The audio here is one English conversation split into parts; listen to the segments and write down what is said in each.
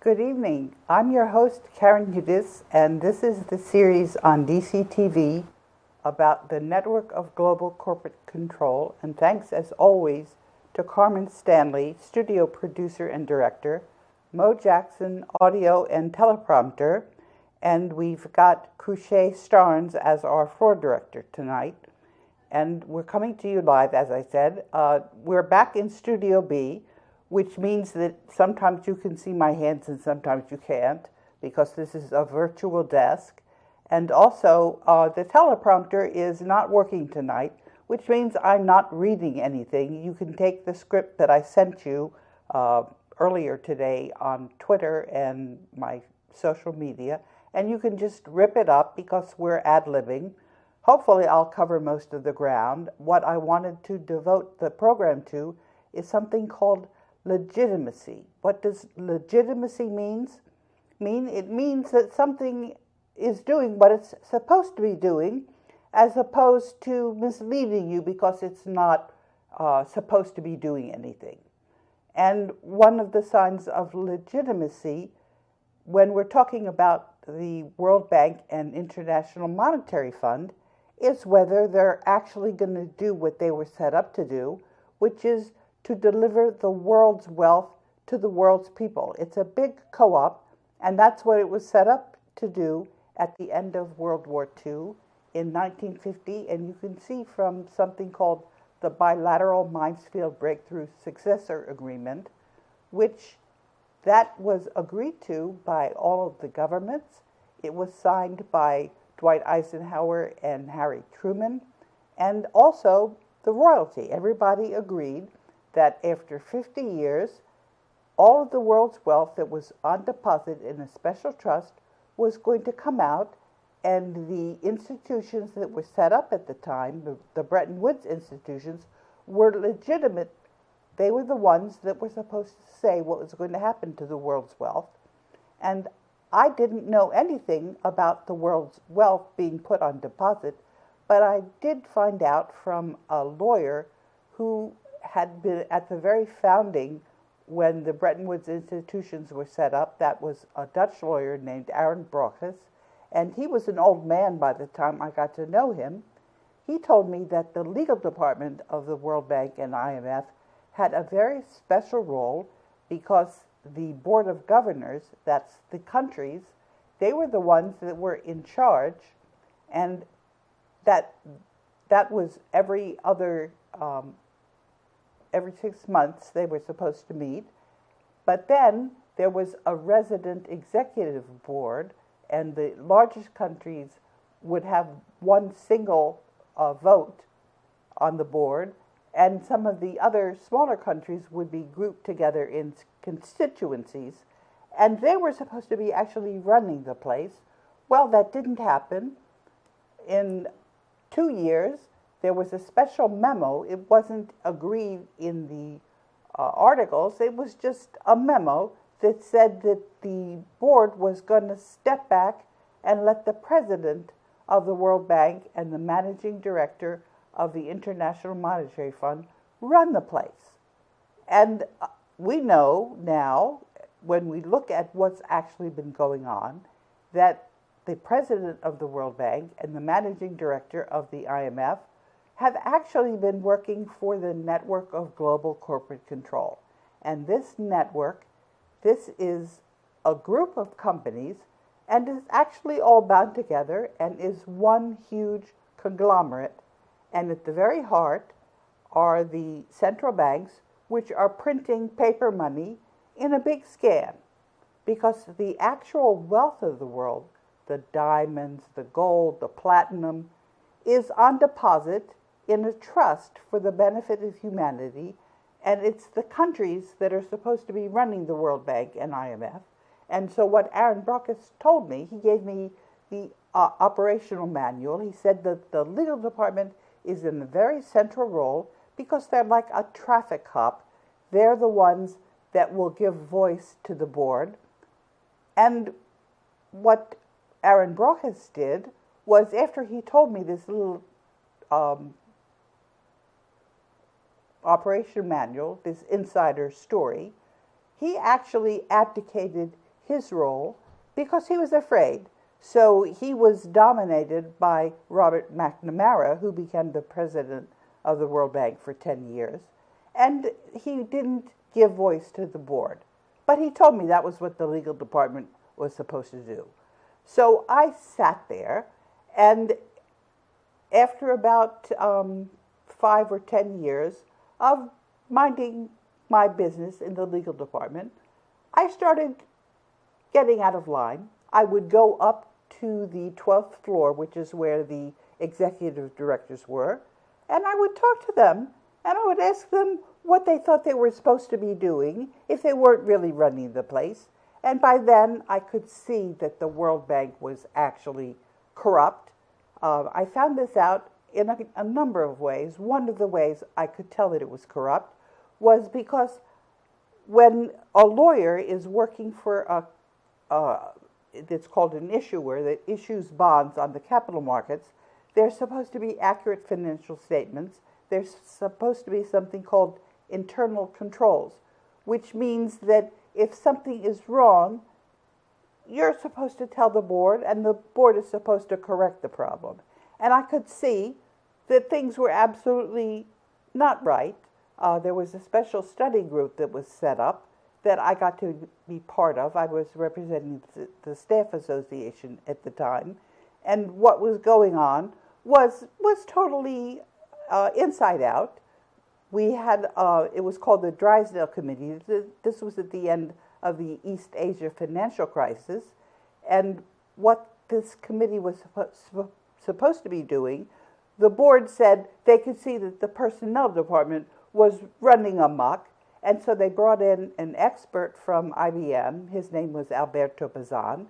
Good evening. I'm your host, Karen Udis, and this is the series on DCTV about the network of global corporate control. And thanks, as always, to Carmen Stanley, studio producer and director, Mo Jackson, audio and teleprompter, and we've got Cruchet Starnes as our floor director tonight. And we're coming to you live, as I said. We're back in Studio B, which means that sometimes you can see my hands and sometimes you can't, because this is a virtual desk. And also, the teleprompter is not working tonight, which means I'm not reading anything. You can take the script that I sent you earlier today on Twitter and my social media, and you can just rip it up because we're ad-libbing. Hopefully, I'll cover most of the ground. What I wanted to devote the program to is something called legitimacy. What does legitimacy mean? It means that something is doing what it's supposed to be doing, as opposed to misleading you because it's not supposed to be doing anything. And one of the signs of legitimacy, when we're talking about the World Bank and International Monetary Fund, is whether they're actually going to do what they were set up to do, which is to deliver the world's wealth to the world's people. It's a big co-op, and that's what it was set up to do at the end of World War II in 1950. And you can see from something called the Bilateral Minefield Breakthrough Successor Agreement, which that was agreed to by all of the governments. It was signed by Dwight Eisenhower and Harry Truman, and also the royalty. Everybody agreed that after 50 years, all of the world's wealth that was on deposit in a special trust was going to come out, and the institutions that were set up at the time, the Bretton Woods institutions, were legitimate. They were the ones that were supposed to say what was going to happen to the world's wealth. And I didn't know anything about the world's wealth being put on deposit, but I did find out from a lawyer who had been at the very founding when the Bretton Woods institutions were set up. That was a Dutch lawyer named Aaron Broekes, and he was an old man by the time I got to know him. He told me that the legal department of the World Bank and IMF had a very special role because the Board of Governors, that's the countries, they were the ones that were in charge, and that was every 6 months they were supposed to meet. But then there was a resident executive board, and the largest countries would have one single vote on the board, and some of the other smaller countries would be grouped together in constituencies, and they were supposed to be actually running the place. Well, that didn't happen. In 2 years, there was a special memo. It wasn't agreed in the articles. It was just a memo that said that the board was going to step back and let the president of the World Bank and the managing director of the International Monetary Fund run the place. And we know now, when we look at what's actually been going on, that the president of the World Bank and the managing director of the IMF have actually been working for the network of global corporate control. And this network, this is a group of companies, and is actually all bound together and is one huge conglomerate. And at the very heart are the central banks, which are printing paper money in a big scam, because the actual wealth of the world, the diamonds, the gold, the platinum, is on deposit in a trust for the benefit of humanity, and it's the countries that are supposed to be running the World Bank and IMF. And so what Aaron Broekes told me, he gave me the operational manual. He said that the legal department is in a very central role because they're like a traffic cop. They're the ones that will give voice to the board. And what Aaron Broekes did was, after he told me this little operation manual, this insider story, he actually abdicated his role because he was afraid. So he was dominated by Robert McNamara, who became the president of the World Bank for 10 years. And he didn't give voice to the board. But he told me that was what the legal department was supposed to do. So I sat there, and after about 5 or 10 years of minding my business in the legal department, I started getting out of line. I would go up to the 12th floor, which is where the executive directors were, and I would talk to them, and I would ask them what they thought they were supposed to be doing if they weren't really running the place. And by then, I could see that the World Bank was actually corrupt. I found this out in a number of ways. One of the ways I could tell that it was corrupt was because when a lawyer is working for it's called an issuer that issues bonds on the capital markets, there's supposed to be accurate financial statements. There's supposed to be something called internal controls, which means that if something is wrong, you're supposed to tell the board, and the board is supposed to correct the problem. And I could see that things were absolutely not right. There was a special study group that was set up that I got to be part of. I was representing the staff association at the time, and what was going on was totally inside out. We had, it was called the Drysdale Committee. This was at the end of the East Asia financial crisis. And what this committee was supposed to be doing, the board said they could see that the personnel department was running amok. And so they brought in an expert from IBM. His name was Alberto Bazan.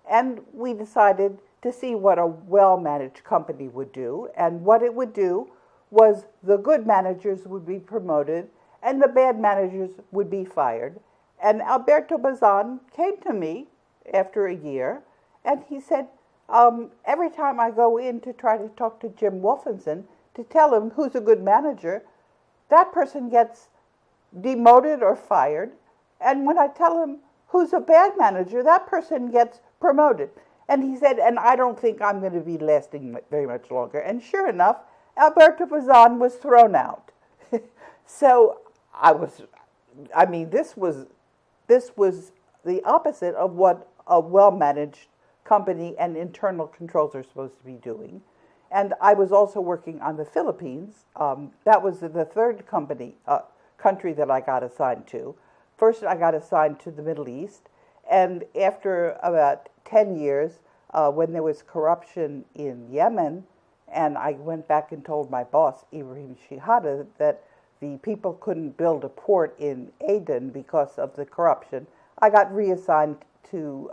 And we decided to see what a well-managed company would do. And what it would do was the good managers would be promoted and the bad managers would be fired. And Alberto Bazan came to me after a year, and he said, every time I go in to try to talk to Jim Wolfenson to tell him who's a good manager, that person gets demoted or fired. And when I tell him who's a bad manager, that person gets promoted. And he said, and I don't think I'm going to be lasting very much longer. And sure enough, Alberto Bazan was thrown out. So this was the opposite of what a well-managed company and internal controls are supposed to be doing. And I was also working on the Philippines. That was the third country that I got assigned to. First, I got assigned to the Middle East. And after about 10 years, when there was corruption in Yemen, and I went back and told my boss, Ibrahim Shihada, that the people couldn't build a port in Aden because of the corruption, I got reassigned to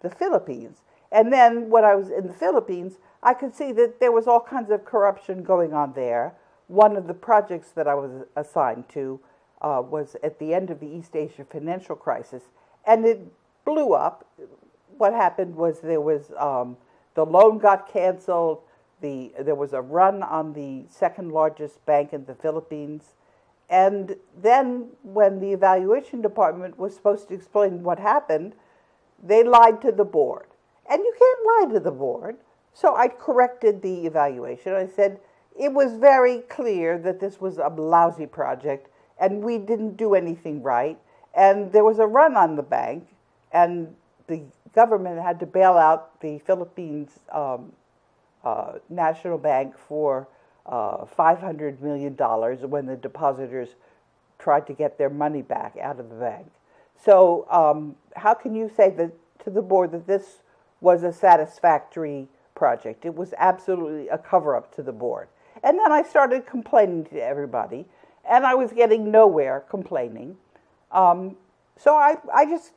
the Philippines. And then when I was in the Philippines, I could see that there was all kinds of corruption going on there. One of the projects that I was assigned to was at the end of the East Asia financial crisis, and it blew up. What happened was there was the loan got canceled. There was a run on the second largest bank in the Philippines. And then when the evaluation department was supposed to explain what happened, they lied to the board. And you can't lie to the board. So I corrected the evaluation. I said, it was very clear that this was a lousy project and we didn't do anything right. And there was a run on the bank, and the government had to bail out the Philippines National Bank for $500 million when the depositors tried to get their money back out of the bank. So how can you say that to the board that this was a satisfactory project? It was absolutely a cover-up to the board. And then I started complaining to everybody, and I was getting nowhere complaining. So I just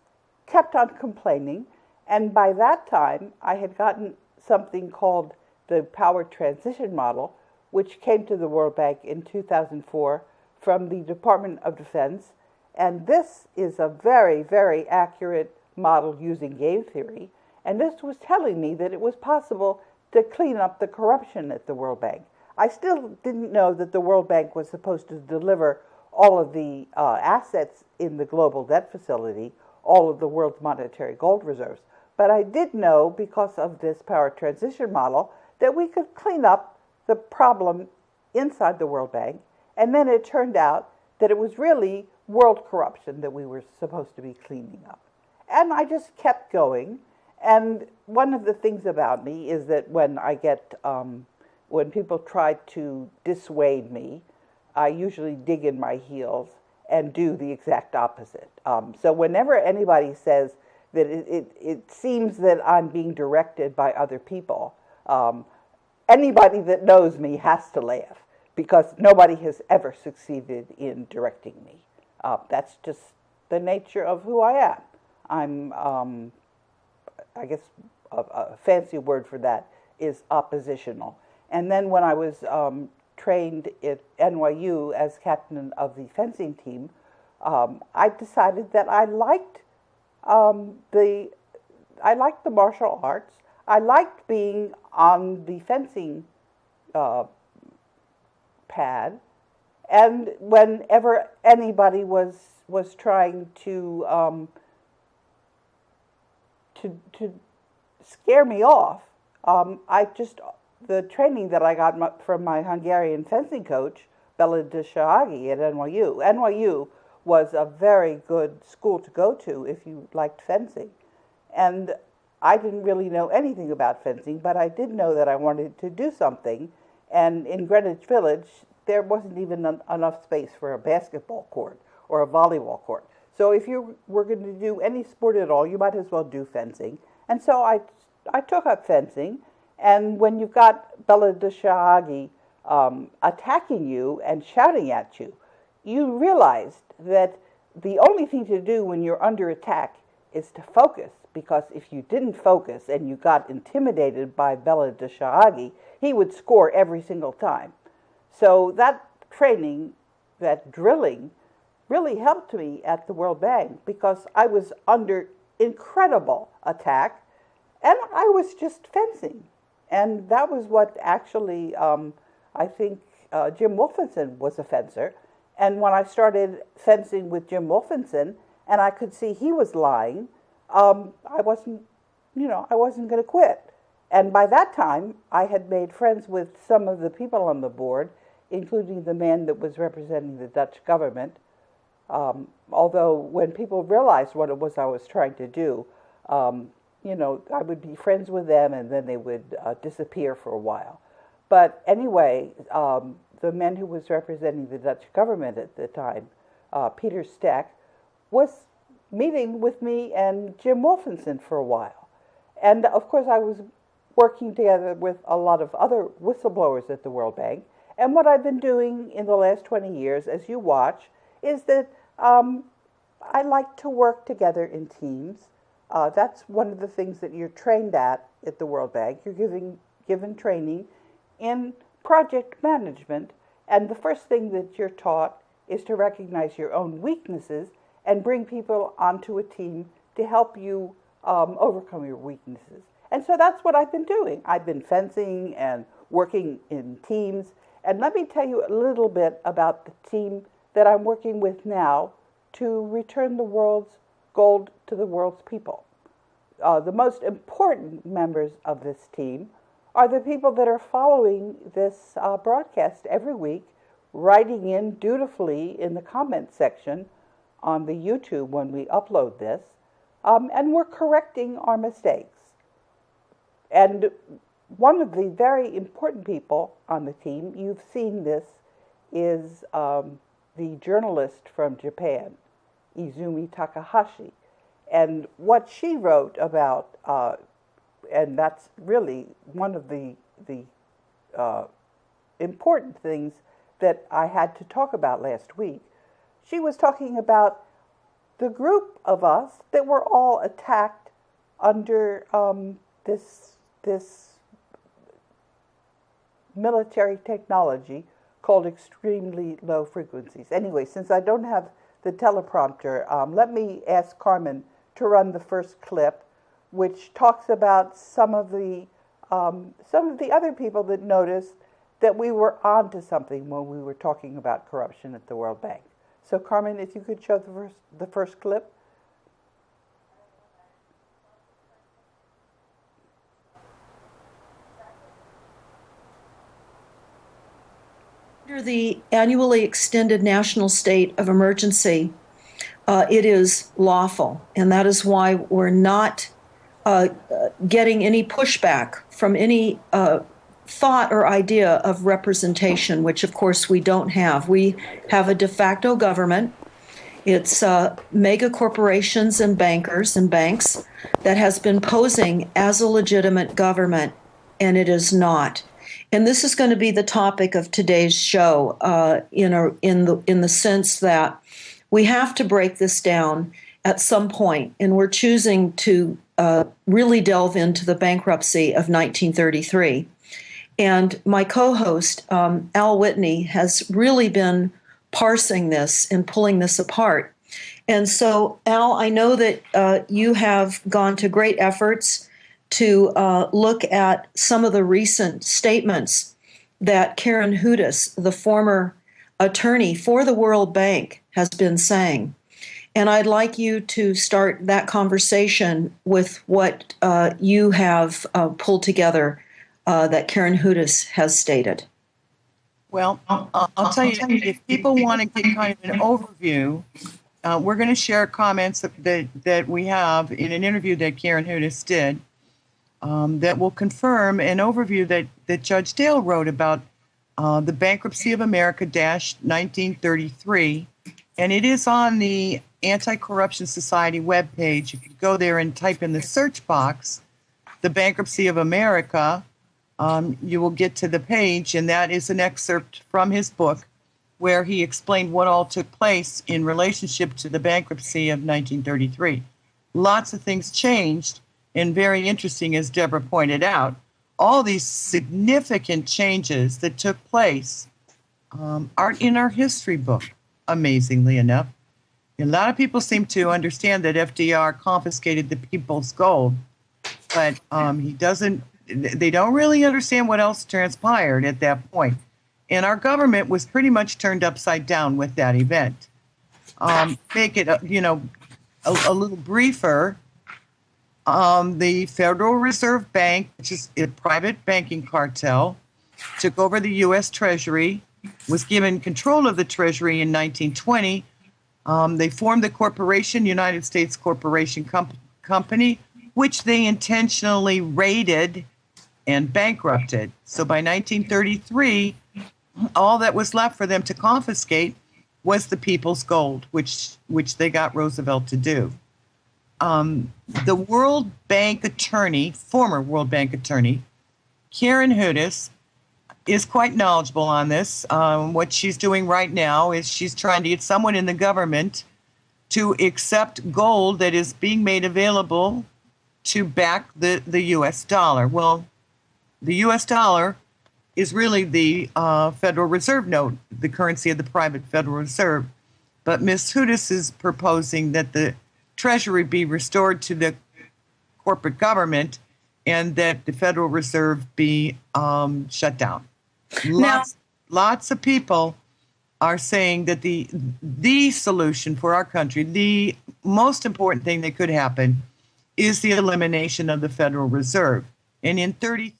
kept on complaining, and by that time I had gotten something called the power transition model, which came to the World Bank in 2004 from the Department of Defense. And this is a very, very accurate model using game theory. And this was telling me that it was possible to clean up the corruption at the World Bank. I still didn't know that the World Bank was supposed to deliver all of the assets in the global debt facility. all of the world's monetary gold reserves. But I did know, because of this power transition model, that we could clean up the problem inside the World Bank. And then it turned out that it was really world corruption that we were supposed to be cleaning up. And I just kept going. And one of the things about me is that when people try to dissuade me, I usually dig in my heels and do the exact opposite. So whenever anybody says that it seems that I'm being directed by other people, anybody that knows me has to laugh, because nobody has ever succeeded in directing me. That's just the nature of who I am. I'm, I guess a fancy word for that is oppositional. And then when I was trained at NYU as captain of the fencing team, I decided that I liked the martial arts. I liked being on the fencing pad, and whenever anybody was trying to scare me off, the training that I got from my Hungarian fencing coach, Bela Dishagi at NYU. NYU was a very good school to go to if you liked fencing. And I didn't really know anything about fencing, but I did know that I wanted to do something. And in Greenwich Village, there wasn't even enough space for a basketball court or a volleyball court. So if you were going to do any sport at all, you might as well do fencing. And so I took up fencing. And when you've got Bela Dishagi attacking you and shouting at you, you realized that the only thing to do when you're under attack is to focus, because if you didn't focus and you got intimidated by Bela Dishagi, he would score every single time. So that training, that drilling, really helped me at the World Bank, because I was under incredible attack and I was just fencing. And that was what actually, I think Jim Wolfenson was a fencer. And when I started fencing with Jim Wolfenson, and I could see he was lying, I wasn't going to quit. And by that time, I had made friends with some of the people on the board, including the man that was representing the Dutch government. Although when people realized what it was I was trying to do, I would be friends with them, and then they would disappear for a while. But anyway, the man who was representing the Dutch government at the time, Peter Steck, was meeting with me and Jim Wolfenson for a while. And of course, I was working together with a lot of other whistleblowers at the World Bank. And what I've been doing in the last 20 years, as you watch, is that I like to work together in teams. That's one of the things that you're trained at the World Bank. You're given training in project management, and the first thing that you're taught is to recognize your own weaknesses and bring people onto a team to help you overcome your weaknesses. And so that's what I've been doing. I've been fencing and working in teams. And let me tell you a little bit about the team that I'm working with now to return the world's gold to the world's people. The most important members of this team are the people that are following this broadcast every week, writing in dutifully in the comment section on the YouTube when we upload this, and we're correcting our mistakes. And one of the very important people on the team, you've seen this, is the journalist from Japan, Izumi Takahashi. And what she wrote about, and that's really one of the important things that I had to talk about last week. She was talking about the group of us that were all attacked under this military technology called extremely low frequencies. Anyway, since I don't have the teleprompter, let me ask Carmen to run the first clip, which talks about some of the other people that noticed that we were onto something when we were talking about corruption at the World Bank. So, Carmen, if you could show the first clip. Under the annually extended national state of emergency, it is lawful, and that is why we're not getting any pushback from any thought or idea of representation, which of course we don't have. We have a de facto government. It's mega corporations and bankers and banks that has been posing as a legitimate government, and it is not. And this is going to be the topic of today's show, in the sense that we have to break this down at some point, and we're choosing to really delve into the bankruptcy of 1933. And my co-host, Al Whitney, has really been parsing this and pulling this apart. And so, Al, I know that you have gone to great efforts to look at some of the recent statements that Karen Hudes, the former attorney for the World Bank, has been saying. And I'd like you to start that conversation with what you have pulled together that Karen Hudes has stated. Well, I'll tell you, if people want to get kind of an overview, we're going to share comments that we have in an interview that Karen Hudes did that will confirm an overview that Judge Dale wrote about the Bankruptcy of America - 1933. And it is on the Anti-Corruption Society webpage. You can go there and type in the search box, the Bankruptcy of America. You will get to the page, and that is an excerpt from his book where he explained what all took place in relationship to the bankruptcy of 1933. Lots of things changed, and very interesting, as Deborah pointed out, all these significant changes that took place are in our history book, amazingly enough. A lot of people seem to understand that FDR confiscated the people's gold, but they don't really understand what else transpired at that point. And our government was pretty much turned upside down with that event. Make it, a little briefer. The Federal Reserve Bank, which is a private banking cartel, took over the U.S. Treasury, was given control of the Treasury in 1920. They formed the corporation, United States Corporation Company, which they intentionally raided and bankrupted. So by 1933, all that was left for them to confiscate was the people's gold, which they got Roosevelt to do. The World Bank attorney, former World Bank attorney, Karen Hudes, is quite knowledgeable on this. What she's doing right now is she's trying to get someone in the government to accept gold that is being made available to back the U.S. dollar. Well, the U.S. dollar is really the Federal Reserve note, the currency of the private Federal Reserve. But Ms. Hudes is proposing that the Treasury be restored to the corporate government and that the Federal Reserve be shut down. Lots of people are saying that the solution for our country, the most important thing that could happen, is the elimination of the Federal Reserve. And in 30.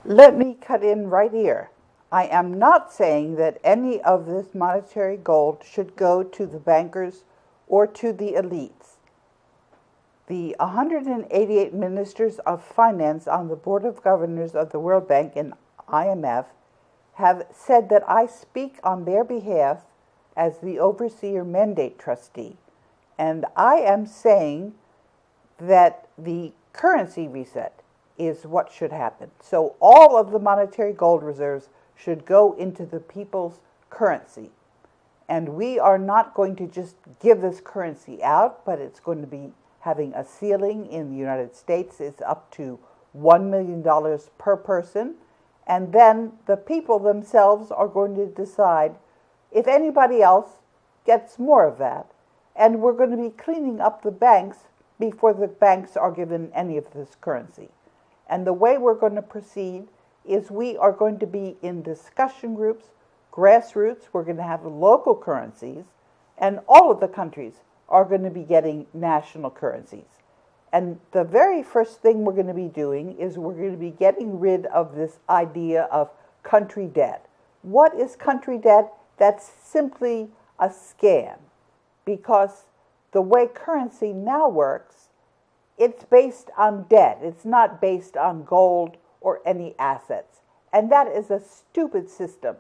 Let me cut in right here. I am not saying that any of this monetary gold should go to the bankers or to the elites. The 188 ministers of finance on the Board of Governors of the World Bank and IMF have said that I speak on their behalf as the overseer mandate trustee. And I am saying that the currency reset is what should happen. So all of the monetary gold reserves should go into the people's currency. And we are not going to just give this currency out, but it's going to be having a ceiling. In the United States, it's up to $1 million per person. And then the people themselves are going to decide if anybody else gets more of that. And we're going to be cleaning up the banks before the banks are given any of this currency. And the way we're going to proceed is we are going to be in discussion groups, grassroots. We're going to have local currencies, and all of the countries are going to be getting national currencies. And the very first thing we're going to be doing is we're going to be getting rid of this idea of country debt. What is country debt? That's simply a scam, because the way currency now works, it's based on debt. It's not based on gold or any assets. And that is a stupid system.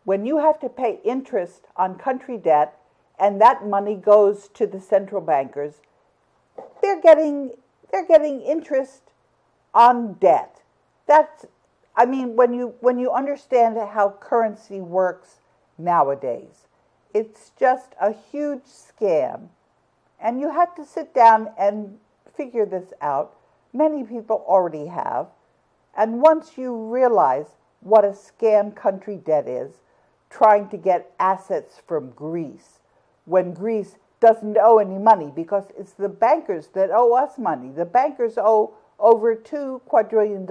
When you have to pay interest on country debt and that money goes to the central bankers, they're getting interest on debt. That's, I mean, when you understand how currency works nowadays, it's just a huge scam. And you have to sit down and figure this out. Many people already have. And once you realize what a scam country debt is, trying to get assets from Greece, when Greece doesn't owe any money, because it's the bankers that owe us money. The bankers owe over $2 quadrillion,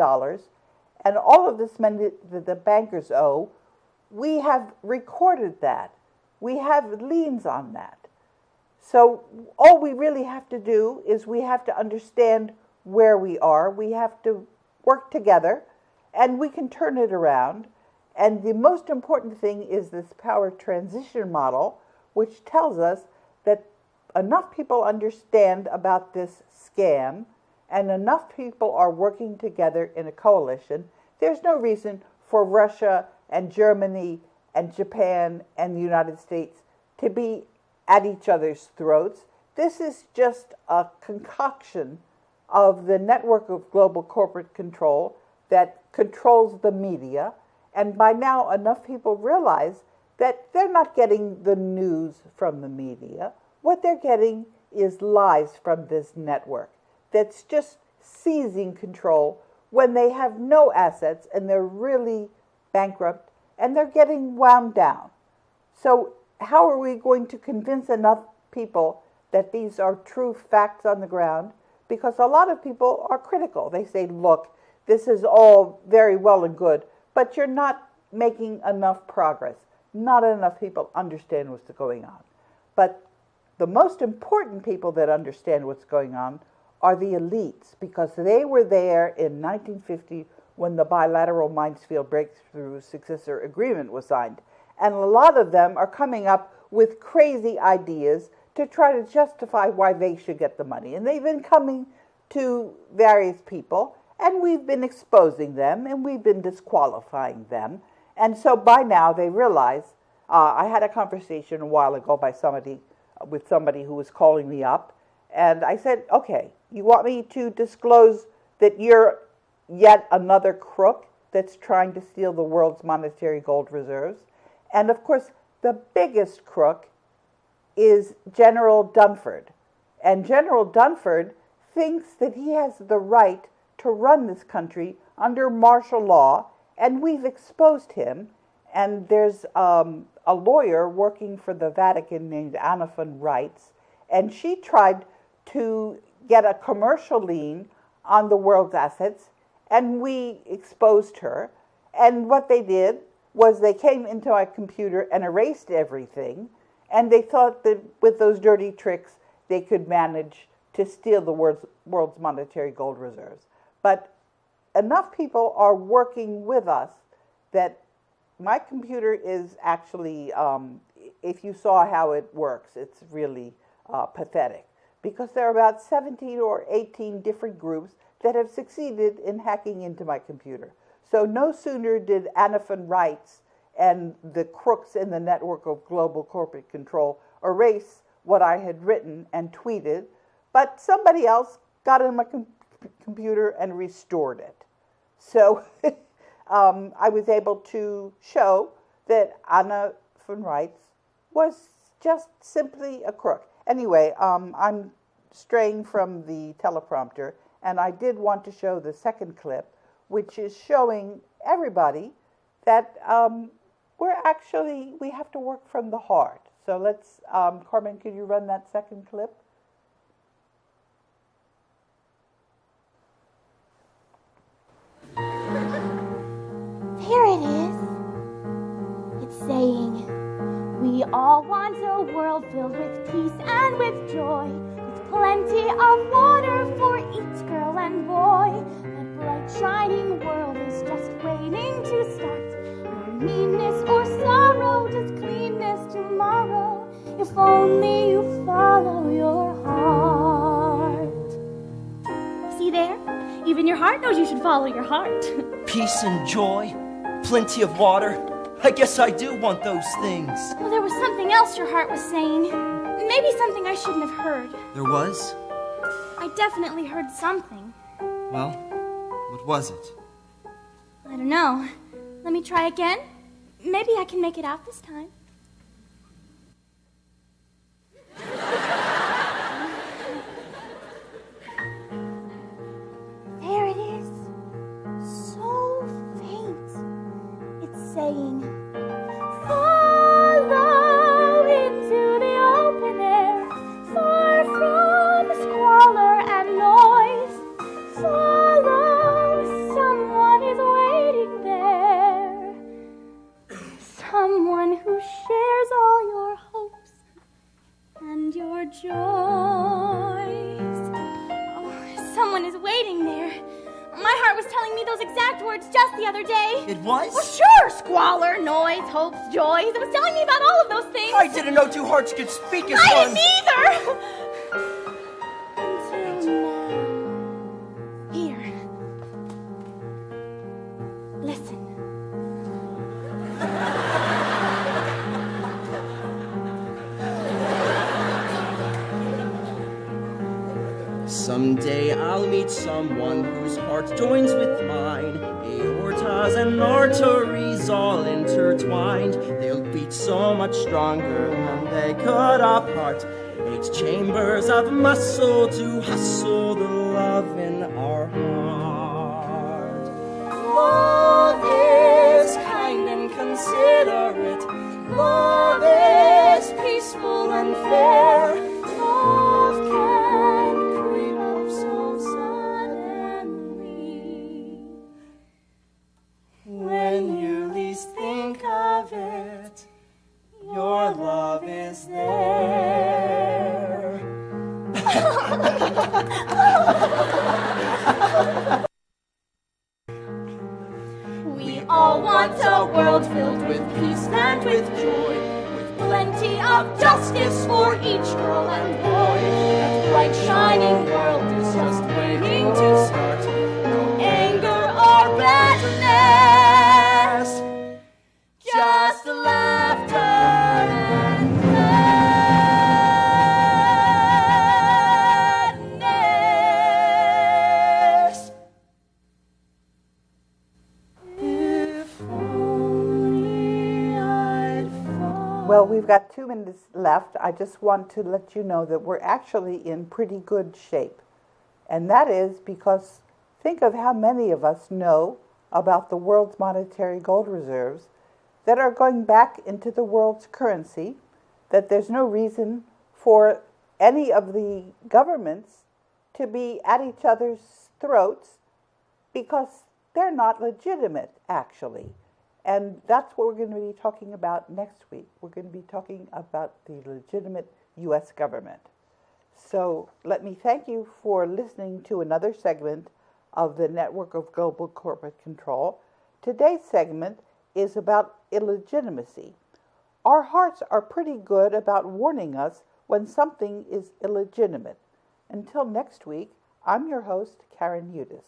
and all of this money that the bankers owe, we have recorded that. We have liens on that. So all we really have to do is we have to understand where we are. We have to work together, and we can turn it around. And the most important thing is this power transition model, which tells us that enough people understand about this scam and enough people are working together in a coalition. There's no reason for Russia and Germany and Japan and the United States to be at each other's throats. This is just a concoction of the network of global corporate control that controls the media. And by now, enough people realize that they're not getting the news from the media. What they're getting is lies from this network that's just seizing control when they have no assets and they're really bankrupt and they're getting wound down. So how are we going to convince enough people that these are true facts on the ground? Because a lot of people are critical. They say, look, this is all very well and good, but you're not making enough progress. Not enough people understand what's going on. But the most important people that understand what's going on are the elites, because they were there in 1950 when the bilateral Mansfield Breakthrough Successor Agreement was signed. And a lot of them are coming up with crazy ideas to try to justify why they should get the money. And they've been coming to various people, and we've been exposing them, and we've been disqualifying them. And so by now they realize, I had a conversation a while ago with somebody who was calling me up, and I said, okay, you want me to disclose that you're yet another crook that's trying to steal the world's monetary gold reserves? And of course, the biggest crook is General Dunford. And General Dunford thinks that he has the right to run this country under martial law, and we've exposed him. And there's a lawyer working for the Vatican named Anna von Reitz, and she tried to get a commercial lien on the world's assets, and we exposed her. And what they did was they came into my computer and erased everything, and they thought that with those dirty tricks they could manage to steal the world's monetary gold reserves. But enough people are working with us that my computer is actually, if you saw how it works, it's really pathetic, because there are about 17 or 18 different groups that have succeeded in hacking into my computer. So no sooner did Anna von Reitz and the crooks in the network of global corporate control erase what I had written and tweeted, but somebody else got in my computer and restored it. So I was able to show that Anna von Reitz was just simply a crook. Anyway, I'm straying from the teleprompter, and I did want to show the second clip, which is showing everybody that we have to work from the heart. So let's, Carmen, can you run that second clip? There it is. It's saying, we all want a world filled with peace and with joy, with plenty of water for each girl and boy. That bright shining world is just waiting to start. No meanness or sorrow, just cleanness tomorrow, if only you follow your heart. See there? Even your heart knows you should follow your heart. Peace and joy, plenty of water. I guess I do want those things. Well, there was something else your heart was saying. Maybe something I shouldn't have heard. There was? I definitely heard something. Well, what was it? I don't know. Let me try again. Maybe I can make it out this time. There it is. So faint. It's saying, follow into the open air, far from squalor and noise. Follow, someone is waiting there. Someone who shares all your hopes and your joys. Oh, someone is waiting there. My heart was telling me those exact words just the other day. It was? Well, sure. Squalor, noise, hopes, joys. It was telling me about all of those things. I didn't know two hearts could speak as I one. didn't either. Until now. Here. Listen. Someday I'll meet someone whose heart joins with mine. Aortas and arteries all intertwined. They'll beat so much stronger than they could apart. 8 chambers of muscle to hustle the love in our heart. Love is kind and considerate. Love is peaceful and fair. Love can creep up so suddenly. When you least think of it, your love is there. We all want a world filled with peace and with joy, with plenty of justice for each girl and boy. That bright shining world is just waiting to start. No anger or badness, just laughter and gladness. If only I'd fall. Well, we've got 2 minutes left. I just want to let you know that we're actually in pretty good shape. And that is because think of how many of us know about the world's monetary gold reserves that are going back into the world's currency, that there's no reason for any of the governments to be at each other's throats because they're not legitimate, actually. And that's what we're going to be talking about next week. We're going to be talking about the legitimate U.S. government. So let me thank you for listening to another segment of the Network of Global Corporate Control. Today's segment is about illegitimacy. Our hearts are pretty good about warning us when something is illegitimate. Until next week, I'm your host, Karen Udis.